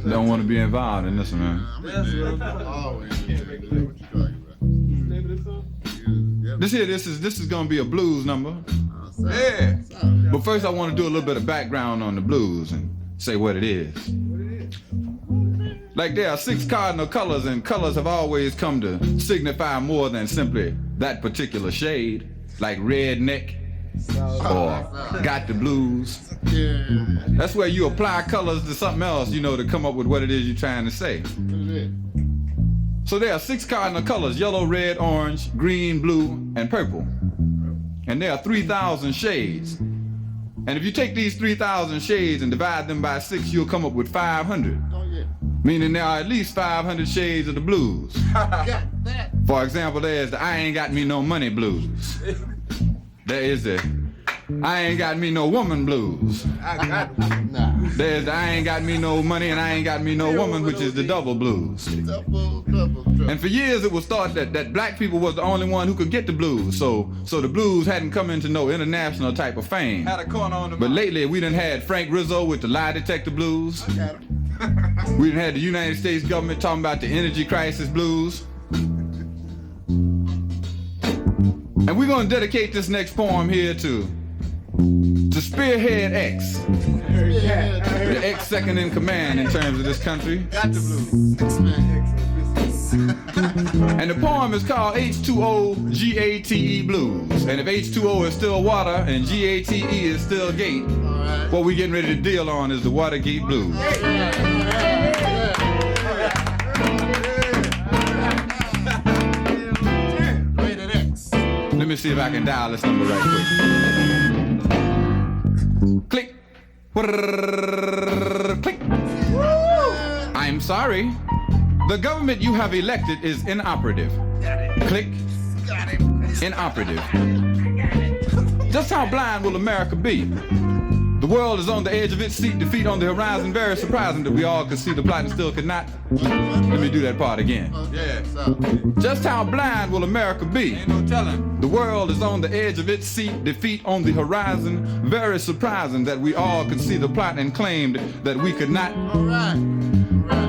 Don't want to be involved in this one, man. This is gonna be a blues number. Yeah. But first I want to do a little bit of background on the blues and say what it is. Like there are 6 cardinal colors, and colors have always come to signify more than simply that particular shade, like redneck or got the blues. That's where you apply colors to something else, you know, to come up with what it is you're trying to say. So there are 6 cardinal colors: yellow, red, orange, green, blue, and purple. And there are 3,000 shades. And if you take these 3,000 shades and divide them by 6, you'll come up with 500. Meaning there are at least 500 shades of the blues. For example, there's the I ain't got me no money blues. There is the I ain't got me no woman blues. There's the I ain't got me no money and I ain't got me no woman, which is the double blues. And for years it was thought that black people was the only one who could get the blues. So the blues hadn't come into no international type of fame. But lately we done had Frank Rizzo with the lie detector blues. We done had the United States government talking about the energy crisis blues. And we're gonna dedicate this next poem here to Spearhead X. The X second in command in terms of this country. Got the blues. And the poem is called H20gate blues. And if H2O is still water and GATE is still gate, what we getting ready to deal on is the Watergate blues. Let me see if I can dial this number right quick. Click. Click. I'm sorry. The government you have elected is inoperative. Click. Inoperative. Just how blind will America be? The world is on the edge of its seat, defeat on the horizon. Very surprising that we all could see the plot and still could not. Let me do that part again. Just how blind will America be? Ain't no telling. The world is on the edge of its seat, defeat on the horizon. Very surprising that we all could see the plot and claimed that we could not.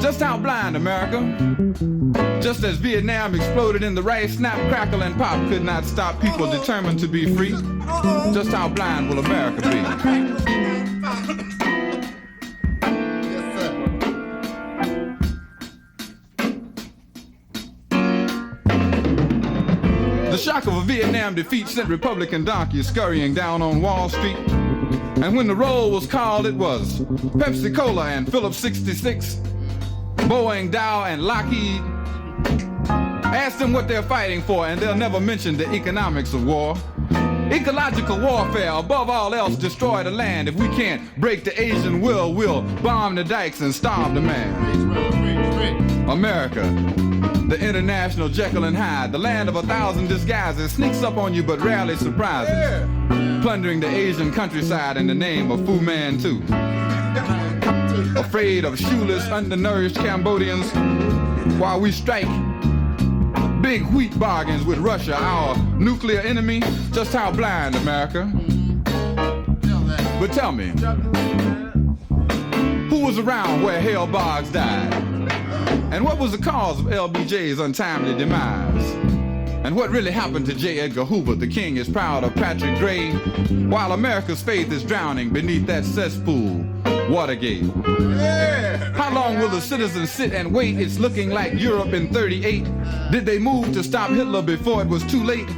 Just how blind, America? Just as Vietnam exploded in the rice, snap, crackle, and pop could not stop people determined to be free. Just how blind will America be? The shock of a Vietnam defeat sent Republican donkeys scurrying down on Wall Street. And when the roll was called, it was Pepsi Cola and Phillips 66, Boeing, Dow, and Lockheed. Ask them what they're fighting for, and they'll never mention the economics of war. Ecological warfare, above all else, destroy the land. If we can't break the Asian will, we'll bomb the dikes and starve the man. America, the international Jekyll and Hyde, the land of 1,000 disguises, sneaks up on you but rarely surprises. Plundering the Asian countryside in the name of Fu Manchu. Afraid of shoeless, undernourished Cambodians, while we strike big wheat bargains with Russia, our nuclear enemy. Just how blind, America? But tell me, who was around where Hale Boggs died? And what was the cause of LBJ's untimely demise? And what really happened to J. Edgar Hoover? The king is proud of Patrick Gray, while America's faith is drowning beneath that cesspool, Watergate. How long will the citizens sit and wait? It's looking like Europe in '38. Did they move to stop Hitler before it was too late?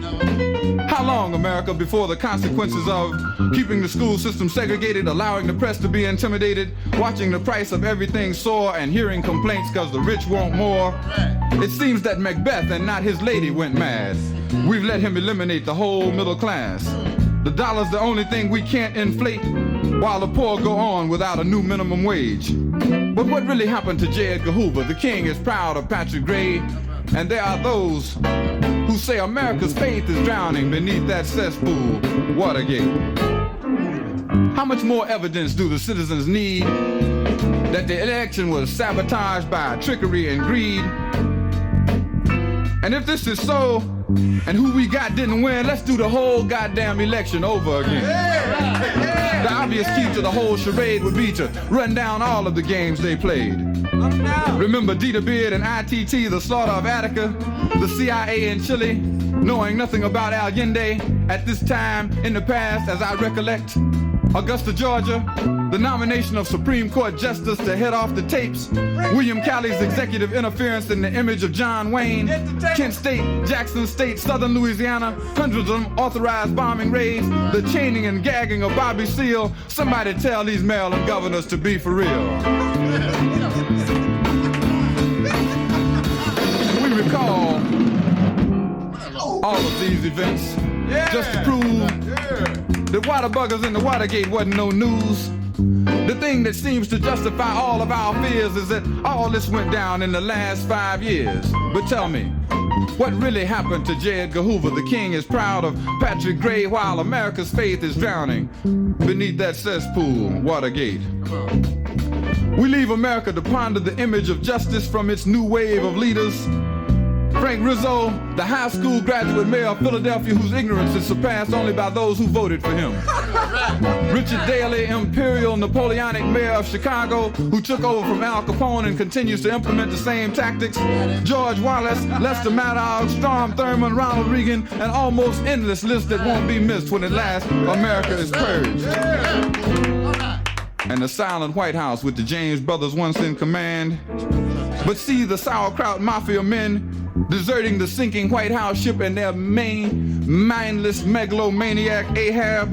How long, America, before the consequences of keeping the school system segregated, allowing the press to be intimidated, watching the price of everything soar, and hearing complaints because the rich want more? It seems that Macbeth and not his lady went mad. We've let him eliminate the whole middle class. The dollar's the only thing we can't inflate, while the poor go on without a new minimum wage. But what really happened to J. Edgar Hoover? The king is proud of Patrick Gray, and there are those who say America's faith is drowning beneath that cesspool, Watergate. How much more evidence do the citizens need that the election was sabotaged by trickery and greed? And if this is so, And who we got didn't win. Let's do the whole goddamn election over again. The obvious key to the whole charade would be to run down all of the games they played. Remember Dita Beard and ITT, the slaughter of Attica, the CIA in Chile, knowing nothing about Allende at this time in the past, as I recollect. Augusta, Georgia, the nomination of Supreme Court Justice to head off the tapes, William Calley's executive interference in the image of John Wayne, Kent State, Jackson State, Southern Louisiana, hundreds of unauthorized bombing raids, the chaining and gagging of Bobby Seale. Somebody tell these Maryland governors to be for real. We recall all of these events just to prove the water buggers in the Watergate wasn't no news. The thing that seems to justify all of our fears is that all this went down in the last 5 years. But tell me, what really happened to J. Edgar Hoover? The king is proud of Patrick Gray while America's faith is drowning beneath that cesspool, Watergate. We leave America to ponder the image of justice from its new wave of leaders. Frank Rizzo, the high school graduate mayor of Philadelphia whose ignorance is surpassed only by those who voted for him. Richard Daley, imperial Napoleonic mayor of Chicago who took over from Al Capone and continues to implement the same tactics. George Wallace, Lester Maddox, Strom Thurmond, Ronald Reagan, an almost endless list that won't be missed when at last America is purged. And the silent White House with the James brothers once in command. But see the sauerkraut mafia men deserting the sinking White House ship and their main mindless megalomaniac Ahab.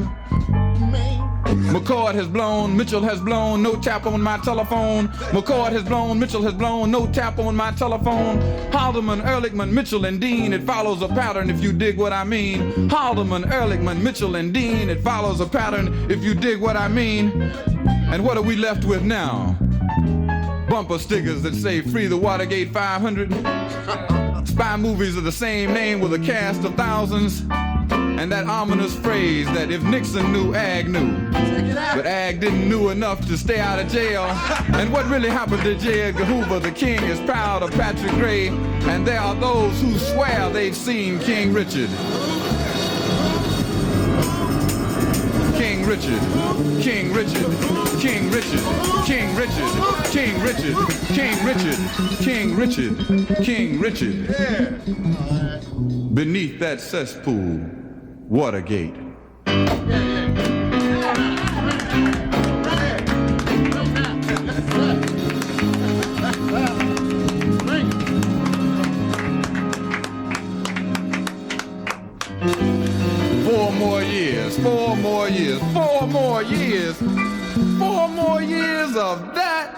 McCord has blown, Mitchell has blown, no tap on my telephone. McCord has blown, Mitchell has blown, no tap on my telephone. Haldeman, Ehrlichman, Mitchell, and Dean, it follows a pattern if you dig what I mean. Haldeman, Ehrlichman, Mitchell, and Dean, it follows a pattern if you dig what I mean. And what are we left with now? Bumper stickers that say free the Watergate 500. Spy movies of the same name with a cast of thousands. And that ominous phrase that if Nixon knew, Ag knew. But Ag didn't know enough to stay out of jail. And what really happened to J. Edgar Hoover? The king is proud of Patrick Gray. And there are those who swear they've seen King Richard. King Richard, King Richard, King Richard, King Richard, King Richard, King Richard, King Richard, King Richard. Beneath that cesspool, Watergate. 4 more years, 4 more years, 4 more years, 4 more years of that.